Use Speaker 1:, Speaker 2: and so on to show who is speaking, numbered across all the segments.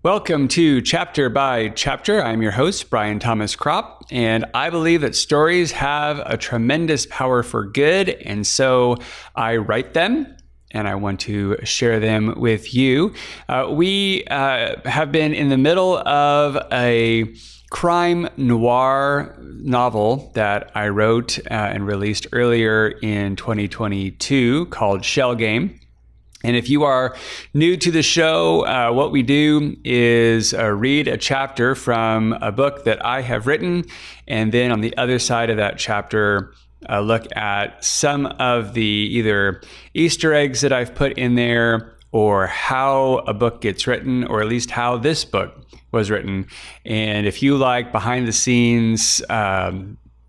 Speaker 1: Welcome to Chapter by Chapter. I'm your host, Brian Thomas Kropp, and I believe that stories have a tremendous power for good, and so I write them, and I want to share them with you. We have been in the middle of a crime noir novel that I wrote and released earlier in 2022 called Shell Game. And if you are new to the show, what we do is read a chapter from a book that I have written, and then on the other side of that chapter, look at some of the either Easter eggs that I've put in there, or how a book gets written, or at least how this book was written. And if you like behind the scenes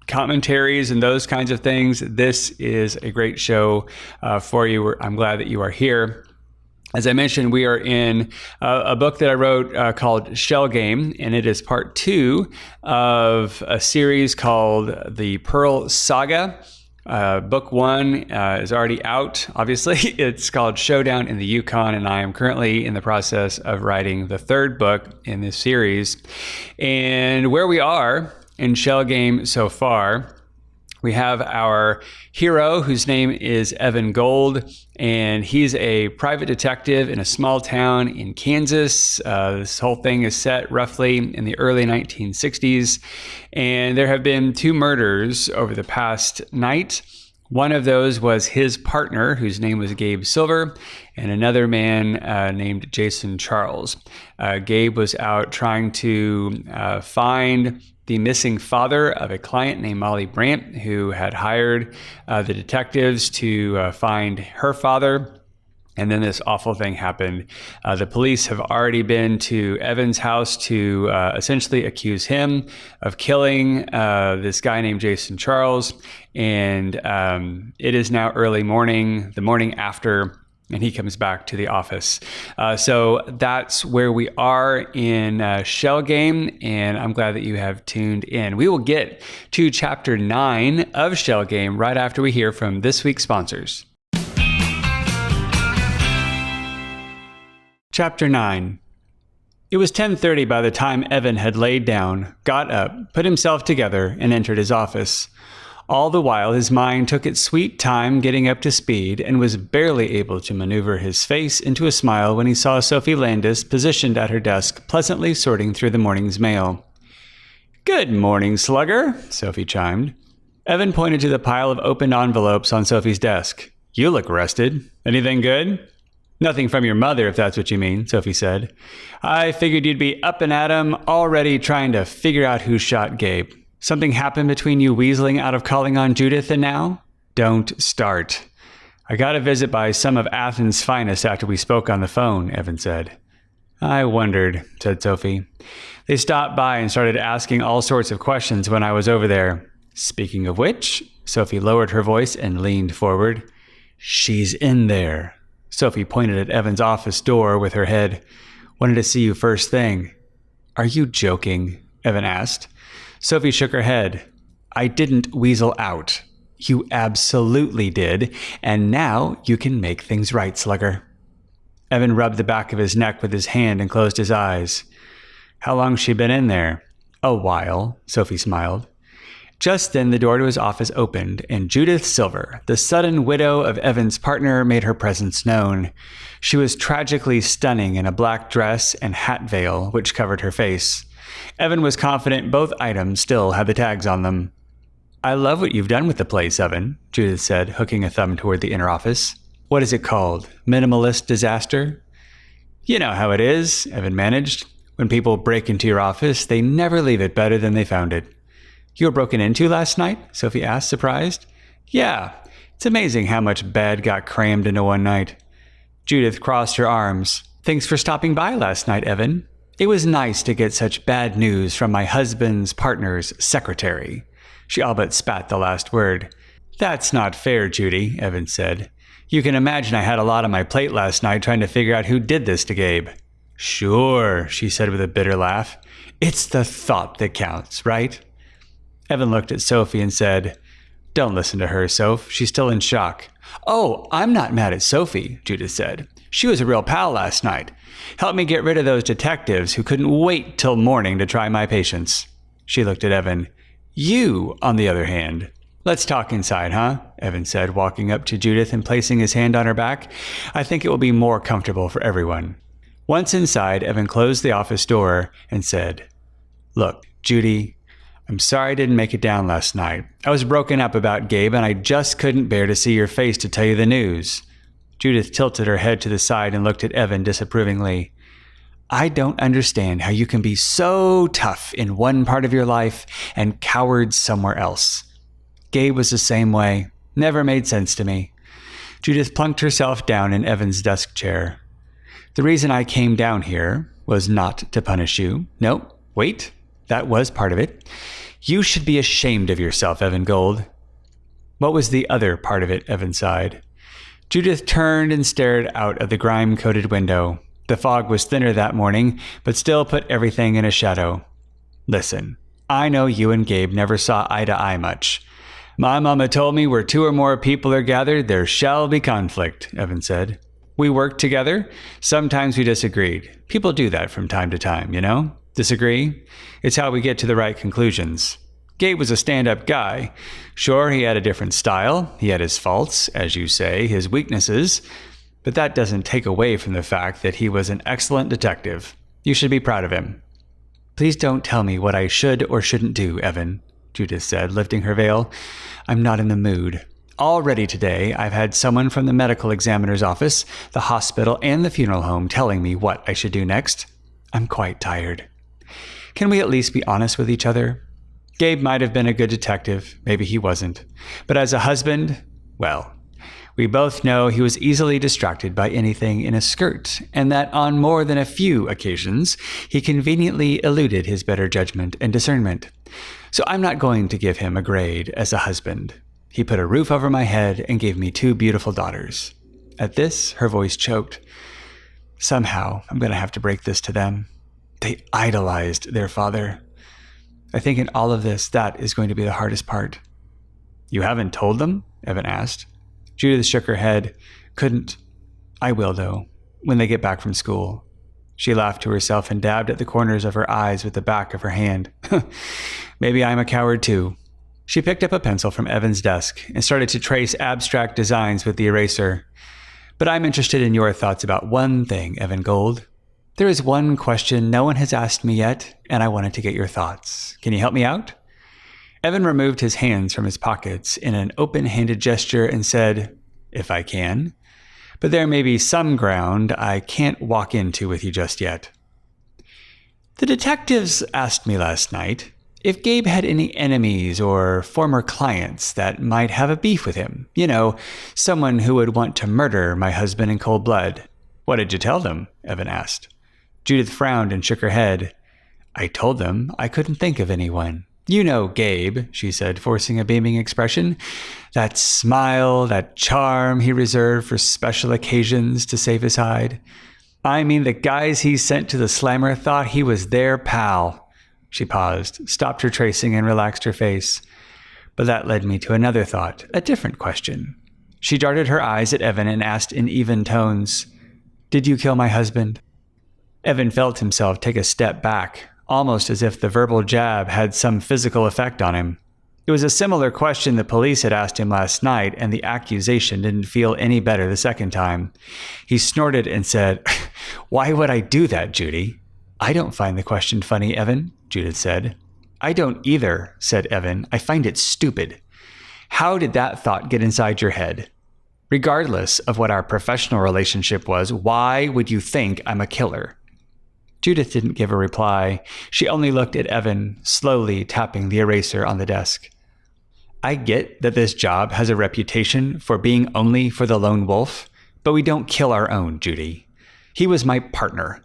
Speaker 1: commentaries and those kinds of things, this is a great show for you. I'm glad that you are here. As I mentioned, we are in a book that I wrote called Shell Game, and it is part 2 of a series called The Pearl Saga. Book 1 is already out, obviously. It's called Showdown in the Yukon, and I am currently in the process of writing the 3rd book in this series. And where we are in Shell Game so far, we have our hero, whose name is Evan Gold, and he's a private detective in a small town in Kansas. This whole thing is set roughly in the early 1960s, and there have been 2 murders over the past night. One of those was his partner, whose name was Gabe Silver, and another man named Jason Charles. Gabe was out trying to find the missing father of a client named Molly Brandt, who had hired the detectives to find her father. And then this awful thing happened. The police have already been to Evan's house to essentially accuse him of killing this guy named Jason Charles. And it is now early morning, the morning after, and he comes back to the office. So that's where we are in Shell Game, and I'm glad that you have tuned in. We will get to Chapter 9 of Shell Game right after we hear from this week's sponsors. Chapter 9. It was 10:30 by the time Evan had laid down, got up, put himself together, and entered his office. All the while, his mind took its sweet time getting up to speed and was barely able to maneuver his face into a smile when he saw Sophie Landis positioned at her desk, pleasantly sorting through the morning's mail. "Good morning, Slugger," Sophie chimed. Evan pointed to the pile of opened envelopes on Sophie's desk. "You look rested. Anything good?" "Nothing from your mother, if that's what you mean," Sophie said. "I figured you'd be up and at 'em, already trying to figure out who shot Gabe. Something happened between you weaseling out of calling on Judith and now?" "Don't start." "I got a visit by some of Athens' finest after we spoke on the phone," Evan said. "I wondered," said Sophie. "They stopped by and started asking all sorts of questions when I was over there. Speaking of which," Sophie lowered her voice and leaned forward. "She's in there." Sophie pointed at Evan's office door with her head. "Wanted to see you first thing." "Are you joking?" Evan asked. Sophie shook her head. "I didn't weasel out. You absolutely did, and now you can make things right, Slugger." Evan rubbed the back of his neck with his hand and closed his eyes. "How long's she been in there?" "A while," Sophie smiled. Just then the door to his office opened, and Judith Silver, the sudden widow of Evan's partner, made her presence known. She was tragically stunning in a black dress and hat veil, which covered her face. Evan was confident both items still had the tags on them. "I love what you've done with the place, Evan," Judith said, hooking a thumb toward the inner office. "What is it called? Minimalist disaster?" "You know how it is," Evan managed. "When people break into your office, they never leave it better than they found it." "You were broken into last night?" Sophie asked, surprised. "Yeah. It's amazing how much bad got crammed into one night." Judith crossed her arms. "Thanks for stopping by last night, Evan. It was nice to get such bad news from my husband's partner's secretary." She all but spat the last word. "That's not fair, Judy," Evan said. "You can imagine I had a lot on my plate last night trying to figure out who did this to Gabe." "Sure," she said with a bitter laugh. "It's the thought that counts, right?" Evan looked at Sophie and said, Don't listen to her, Soph. She's still in shock. Oh, I'm not mad at Sophie, Judith said. She was a real pal last night. Helped me get rid of those detectives who couldn't wait till morning to try my patience. She looked at Evan. You, on the other hand. Let's talk inside, huh? Evan said, walking up to Judith and placing his hand on her back. I think it will be more comfortable for everyone. Once inside, Evan closed the office door and said, Look, Judy, I'm sorry I didn't make it down last night. I was broken up about Gabe and I just couldn't bear to see your face to tell you the news. Judith tilted her head to the side and looked at Evan disapprovingly. I don't understand how you can be so tough in one part of your life and cowards somewhere else. Gabe was the same way. Never made sense to me. Judith plunked herself down in Evan's desk chair. The reason I came down here was not to punish you. No, wait, that was part of it. You should be ashamed of yourself, Evan Gold. What was the other part of it? Evan sighed. Judith turned and stared out of the grime-coated window. The fog was thinner that morning, but still put everything in a shadow. Listen, I know you and Gabe never saw eye to eye much. My mama told me where two or more people are gathered, there shall be conflict, Evan said. We worked together. Sometimes we disagreed. People do that from time to time, you know? Disagree? It's how we get to the right conclusions. Gabe was a stand-up guy. Sure, he had a different style. He had his faults, as you say, his weaknesses. But that doesn't take away from the fact that he was an excellent detective. You should be proud of him. Please don't tell me what I should or shouldn't do, Evan, Judith said, lifting her veil. I'm not in the mood. Already today, I've had someone from the medical examiner's office, the hospital, and the funeral home telling me what I should do next. I'm quite tired. Can we at least be honest with each other? Gabe might have been a good detective. Maybe he wasn't. But as a husband, well, we both know he was easily distracted by anything in a skirt, and that on more than a few occasions, he conveniently eluded his better judgment and discernment. So I'm not going to give him a grade as a husband. He put a roof over my head and gave me 2 beautiful daughters. At this, her voice choked. Somehow, I'm going to have to break this to them. They idolized their father. I think in all of this, that is going to be the hardest part. You haven't told them? Evan asked. Judith shook her head. Couldn't. I will, though, when they get back from school. She laughed to herself and dabbed at the corners of her eyes with the back of her hand. Maybe I'm a coward, too. She picked up a pencil from Evan's desk and started to trace abstract designs with the eraser. But I'm interested in your thoughts about one thing, Evan Gold. There is one question no one has asked me yet, and I wanted to get your thoughts. Can you help me out? Evan removed his hands from his pockets in an open-handed gesture and said, If I can. But there may be some ground I can't walk into with you just yet. The detectives asked me last night if Gabe had any enemies or former clients that might have a beef with him. You know, someone who would want to murder my husband in cold blood. What did you tell them? Evan asked. Judith frowned and shook her head. I told them I couldn't think of anyone. You know Gabe, she said, forcing a beaming expression. That smile, that charm he reserved for special occasions to save his hide. I mean, the guys he sent to the slammer thought he was their pal. She paused, stopped her tracing, and relaxed her face. But that led me to another thought, a different question. She darted her eyes at Evan and asked in even tones, Did you kill my husband? Evan felt himself take a step back, almost as if the verbal jab had some physical effect on him. It was a similar question the police had asked him last night, and the accusation didn't feel any better the second time. He snorted and said, Why would I do that, Judy? I don't find the question funny, Evan, Judith said. I don't either, said Evan. I find it stupid. How did that thought get inside your head? Regardless of what our professional relationship was, why would you think I'm a killer? Judith didn't give a reply. She only looked at Evan, slowly tapping the eraser on the desk. I get that this job has a reputation for being only for the lone wolf, but we don't kill our own, Judy. He was my partner.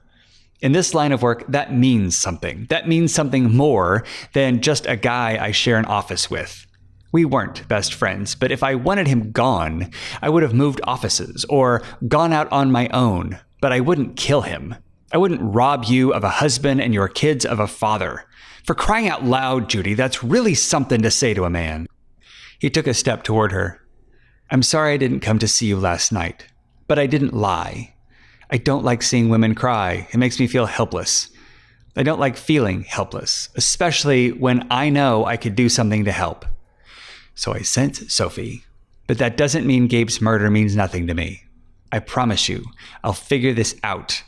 Speaker 1: In this line of work, that means something. That means something more than just a guy I share an office with. We weren't best friends, but if I wanted him gone, I would have moved offices or gone out on my own, but I wouldn't kill him. I wouldn't rob you of a husband and your kids of a father. For crying out loud, Judy, that's really something to say to a man. He took a step toward her. I'm sorry I didn't come to see you last night, but I didn't lie. I don't like seeing women cry. It makes me feel helpless. I don't like feeling helpless, especially when I know I could do something to help. So I sent Sophie, but that doesn't mean Gabe's murder means nothing to me. I promise you, I'll figure this out.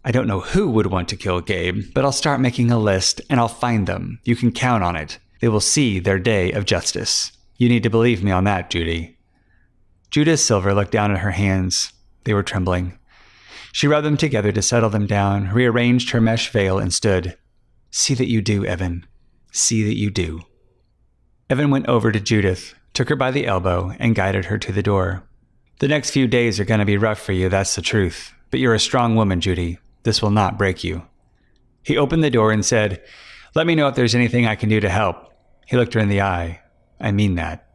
Speaker 1: I don't know who would want to kill Gabe, but I'll start making a list and I'll find them. You can count on it. They will see their day of justice. You need to believe me on that, Judy. Judith Silver looked down at her hands. They were trembling. She rubbed them together to settle them down, rearranged her mesh veil, and stood. See that you do, Evan. See that you do. Evan went over to Judith, took her by the elbow, and guided her to the door. The next few days are going to be rough for you, that's the truth. But you're a strong woman, Judy. This will not break you. He opened the door and said, Let me know if there's anything I can do to help. He looked her in the eye. I mean that.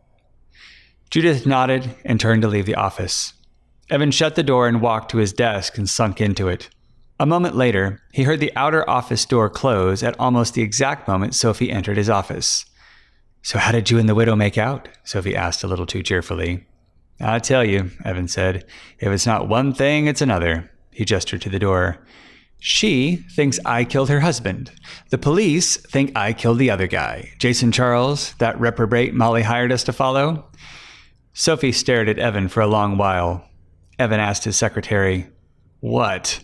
Speaker 1: Judith nodded and turned to leave the office. Evan shut the door and walked to his desk and sunk into it. A moment later, he heard the outer office door close at almost the exact moment Sophie entered his office. So how did you and the widow make out? Sophie asked a little too cheerfully. I tell you, Evan said, if it's not one thing, it's another. He gestured to the door. She thinks I killed her husband. The police think I killed the other guy, Jason Charles, that reprobate Molly hired us to follow. Sophie stared at Evan for a long while. Evan asked his secretary, What?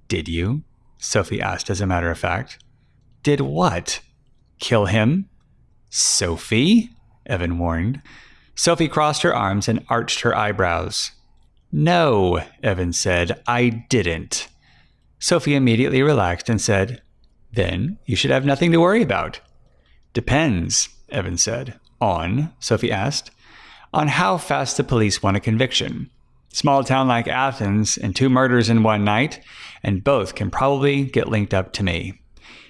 Speaker 1: Did you? Sophie asked as a matter of fact. Did what? Kill him? Sophie? Evan warned. Sophie crossed her arms and arched her eyebrows. No, Evan said, I didn't. Sophie immediately relaxed and said, Then you should have nothing to worry about. Depends, Evan said. On? Sophie asked. On how fast the police want a conviction. Small town like Athens and 2 murders in one night, and both can probably get linked up to me.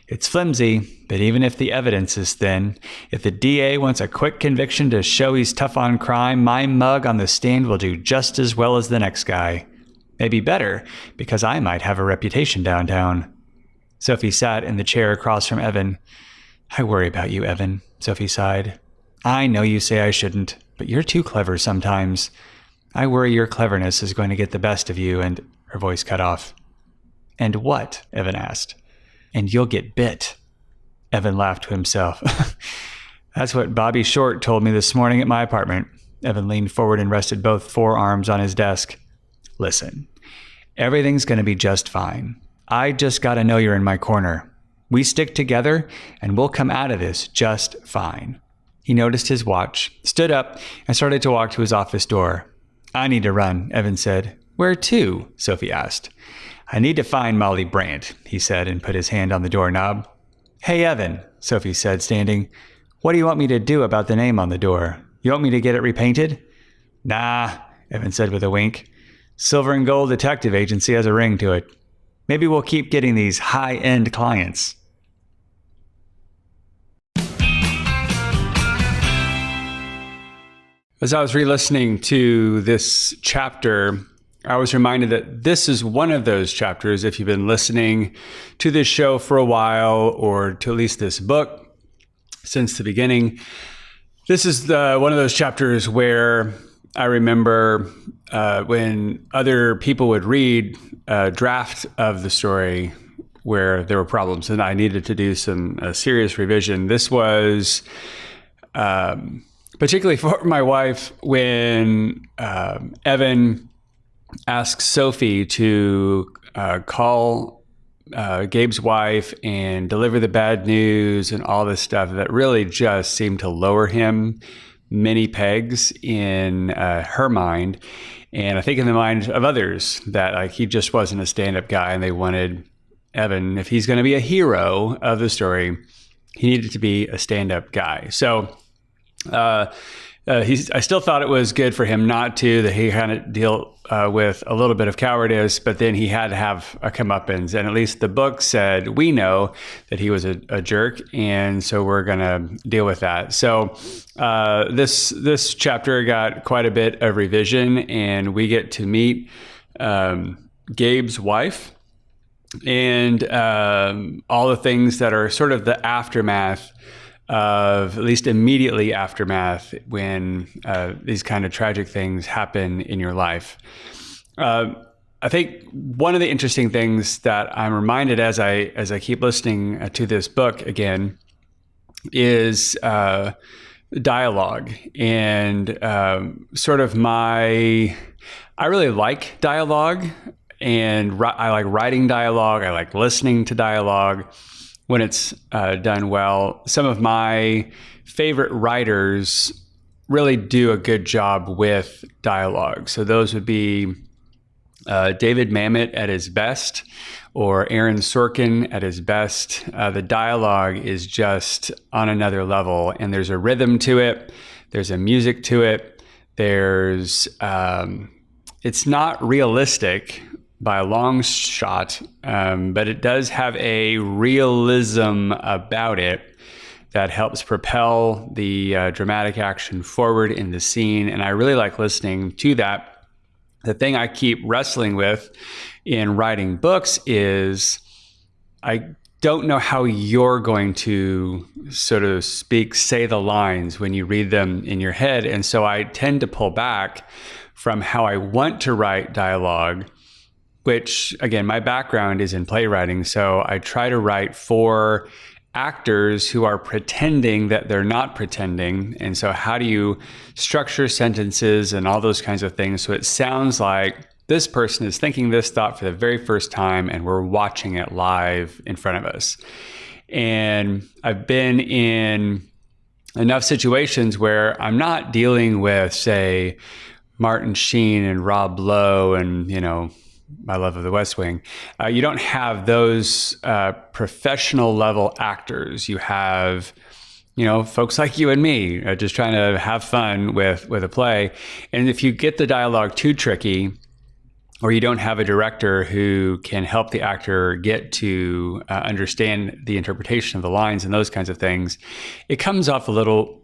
Speaker 1: It's flimsy, but even if the evidence is thin, if the DA wants a quick conviction to show he's tough on crime, my mug on the stand will do just as well as the next guy. Maybe better, because I might have a reputation downtown. Sophie sat in the chair across from Evan. I worry about you, Evan, Sophie sighed. I know you say I shouldn't, but you're too clever sometimes. I worry your cleverness is going to get the best of you, and her voice cut off. And what? Evan asked. And you'll get bit. Evan laughed to himself. That's what Bobby Short told me this morning at my apartment. Evan leaned forward and rested both forearms on his desk. Listen, everything's going to be just fine. I just got to know you're in my corner. We stick together, and we'll come out of this just fine. He noticed his watch, stood up, and started to walk to his office door. I need to run, Evan said. Where to? Sophie asked. I need to find Molly Brandt, he said, and put his hand on the doorknob. Hey, Evan, Sophie said, standing. What do you want me to do about the name on the door? You want me to get it repainted? Nah, Evan said with a wink. Silver and Gold Detective Agency has a ring to it. Maybe we'll keep getting these high-end clients. As I was re-listening to this chapter, I was reminded that this is one of those chapters, if you've been listening to this show for a while, or to at least this book since the beginning, this is one of those chapters where I remember when other people would read a draft of the story where there were problems and I needed to do some serious revision. This was particularly for my wife when Evan asked Sophie to call Gabe's wife and deliver the bad news and all this stuff that really just seemed to lower him many pegs in her mind. And I think in the mind of others that like he just wasn't a stand-up guy and they wanted Evan, if he's going to be a hero of the story, he needed to be a stand-up guy. So I still thought it was good for him not to, that he kind of deal with a little bit of cowardice, but then he had to have a comeuppance. And at least the book said, we know that he was a jerk, and so we're going to deal with that. So this chapter got quite a bit of revision, and we get to meet Gabe's wife and all the things that are sort of the aftermath of at least immediately aftermath when these kind of tragic things happen in your life. I think one of the interesting things that I'm reminded as I keep listening to this book again is dialogue, and sort of I really like dialogue, and I like writing dialogue. I like listening to dialogue when it's done well. Some of my favorite writers really do a good job with dialogue. So those would be David Mamet at his best, or Aaron Sorkin at his best. The dialogue is just on another level, and there's a rhythm to it. There's a music to it. It's not realistic by a long shot, but it does have a realism about it that helps propel the dramatic action forward in the scene. And I really like listening to that. The thing I keep wrestling with in writing books is I don't know how you're going to, so to speak, say the lines when you read them in your head. And so I tend to pull back from how I want to write dialogue, which, again, my background is in playwriting. So I try to write for actors who are pretending that they're not pretending. And so how do you structure sentences and all those kinds of things so it sounds like this person is thinking this thought for the very first time and we're watching it live in front of us. And I've been in enough situations where I'm not dealing with, say, Martin Sheen and Rob Lowe and, my love of the West Wing. You don't have those professional level actors. You have, folks like you and me just trying to have fun with a play. And if you get the dialogue too tricky, or you don't have a director who can help the actor get to understand the interpretation of the lines and those kinds of things, it comes off a little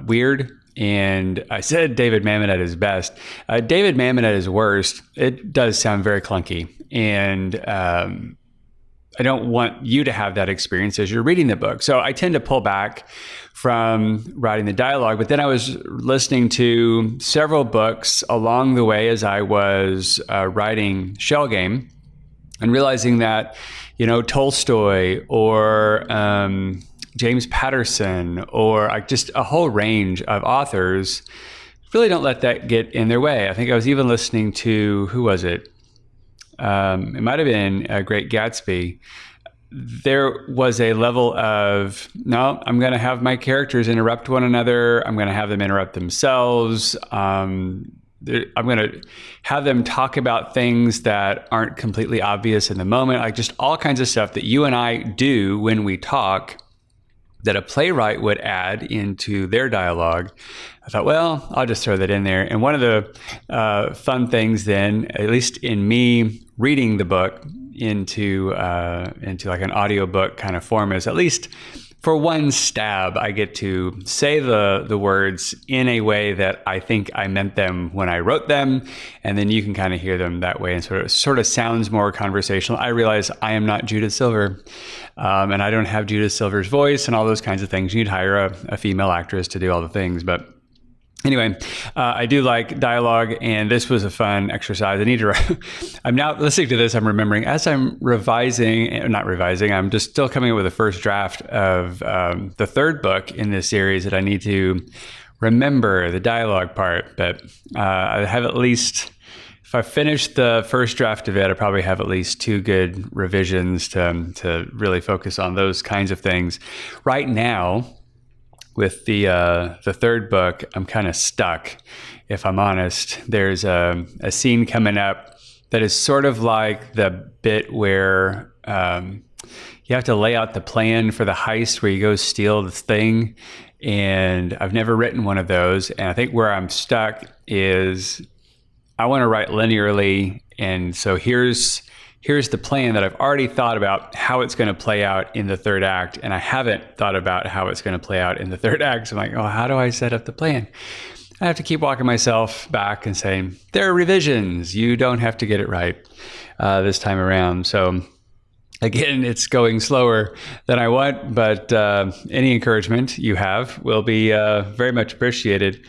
Speaker 1: weird. And I said David Mamet at his best. David Mamet at his worst, it does sound very clunky. And I don't want you to have that experience as you're reading the book. So I tend to pull back from writing the dialogue. But then I was listening to several books along the way as I was writing Shell Game, and realizing that, Tolstoy or James Patterson, or just a whole range of authors really don't let that get in their way. I think I was even listening to, who was it? It might have been Great Gatsby. There was a level of, no, I'm going to have my characters interrupt one another. I'm going to have them interrupt themselves. I'm going to have them talk about things that aren't completely obvious in the moment, like just all kinds of stuff that you and I do when we talk that a playwright would add into their dialogue. I thought, well, I'll just throw that in there. And one of the fun things then, at least in me reading the book into like an audiobook kind of form, is at least for one stab, I get to say the words in a way that I think I meant them when I wrote them, and then you can kind of hear them that way, and sort of sounds more conversational. I realize I am not Judith Silver, and I don't have Judith Silver's voice and all those kinds of things. You'd hire a female actress to do all the things, but anyway, I do like dialogue, and this was a fun exercise. I'm now listening to this, I'm remembering as I'm I'm just still coming up with the first draft of the third book in this series that I need to remember the dialogue part. But I have at least, if I finish the first draft of it, I probably have at least 2 good revisions to really focus on those kinds of things. Right now, with the third book, I'm kind of stuck, if I'm honest. There's a scene coming up that is sort of like the bit where you have to lay out the plan for the heist where you go steal this thing. And I've never written one of those. And I think where I'm stuck is I want to write linearly. And so here's the plan that I've already thought about how it's going to play out in the third act. And I haven't thought about how it's going to play out in the third act. So I'm like, oh, how do I set up the plan? I have to keep walking myself back and saying, there are revisions. You don't have to get it right this time around. So Again, it's going slower than I want, but any encouragement you have will be very much appreciated.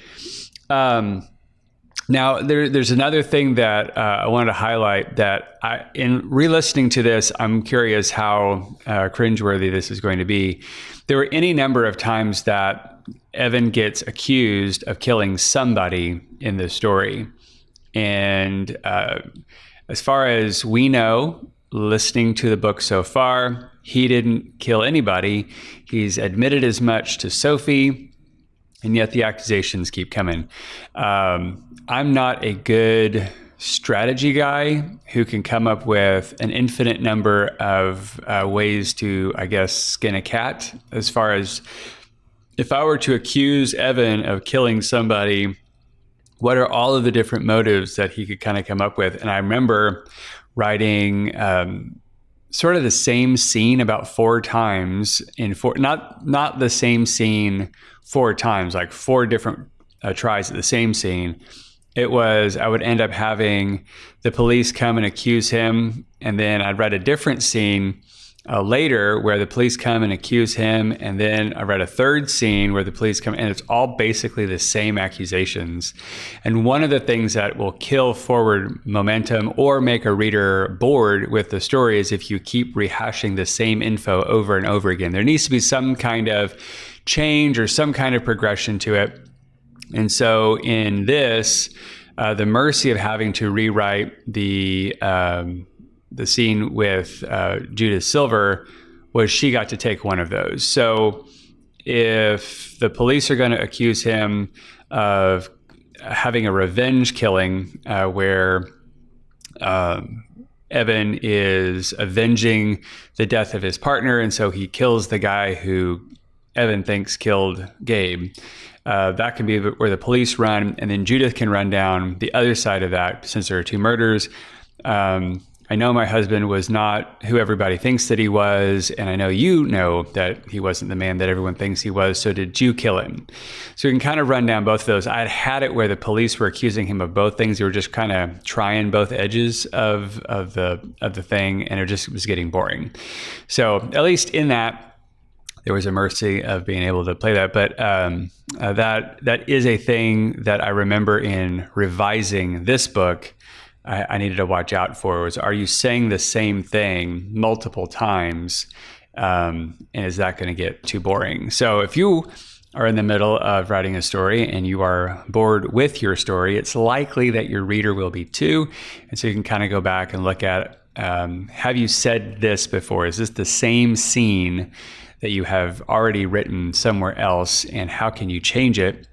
Speaker 1: Now, there's another thing that I wanted to highlight that in re-listening to this, I'm curious how cringeworthy this is going to be. There were any number of times that Evan gets accused of killing somebody in the story. And as far as we know, listening to the book so far, he didn't kill anybody. He's admitted as much to Sophie, and yet the accusations keep coming. I'm not a good strategy guy who can come up with an infinite number of ways to, I guess, skin a cat. As far as if I were to accuse Evan of killing somebody, what are all of the different motives that he could kind of come up with? And I remember writing sort of the same scene about 4 times not the same scene 4 times, like 4 different tries at the same scene. It was, I would end up having the police come and accuse him, and then I'd write a different scene later where the police come and accuse him, and then I read a third scene where the police come, and it's all basically the same accusations. And one of the things that will kill forward momentum or make a reader bored with the story is if you keep rehashing the same info over and over again. There needs to be some kind of change or some kind of progression to it. And so in this, the mercy of having to rewrite the scene with Judith Silver was she got to take one of those. So if the police are going to accuse him of having a revenge killing where Evan is avenging the death of his partner, and so he kills the guy who Evan thinks killed Gabe, that can be where the police run, and then Judith can run down the other side of that since there are 2 murders. I know my husband was not who everybody thinks that he was, and I know you know that he wasn't the man that everyone thinks he was, so did you kill him? So we can kind of run down both of those. I had it where the police were accusing him of both things. They were just kind of trying both edges of the thing, and it just was getting boring. So at least in that, there was a mercy of being able to play that. But that is a thing that I remember in revising this book, I needed to watch out for was, are you saying the same thing multiple times? And is that going to get too boring? So if you are in the middle of writing a story and you are bored with your story, it's likely that your reader will be too. And so you can kind of go back and look at, have you said this before? Is this the same scene that you have already written somewhere else? And how can you change it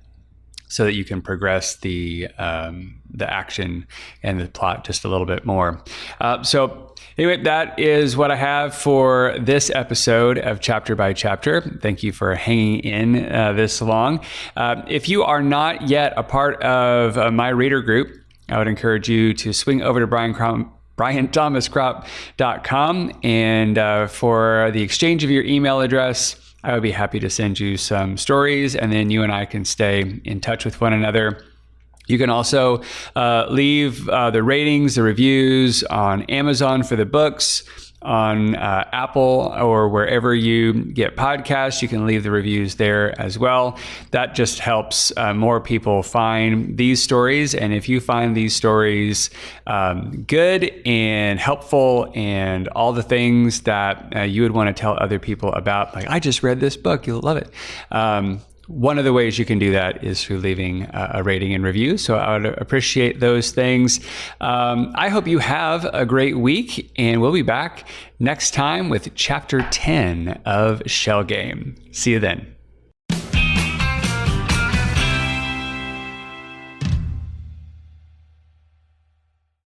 Speaker 1: so that you can progress the action and the plot just a little bit more? So anyway, that is what I have for this episode of Chapter by Chapter. Thank you for hanging in this long. If you are not yet a part of my reader group, I would encourage you to swing over to BrianThomasCrop.com, and for the exchange of your email address, I would be happy to send you some stories, and then you and I can stay in touch with one another. You can also leave the ratings, the reviews on Amazon for the books, on Apple or wherever you get podcasts. You can leave the reviews there as well. That just helps more people find these stories. And if you find these stories good and helpful and all the things that you would want to tell other people about, like, I just read this book, you'll love it. One of the ways you can do that is through leaving a rating and review. So I would appreciate those things. I hope you have a great week, and we'll be back next time with Chapter 10 of Shell Game. See you then.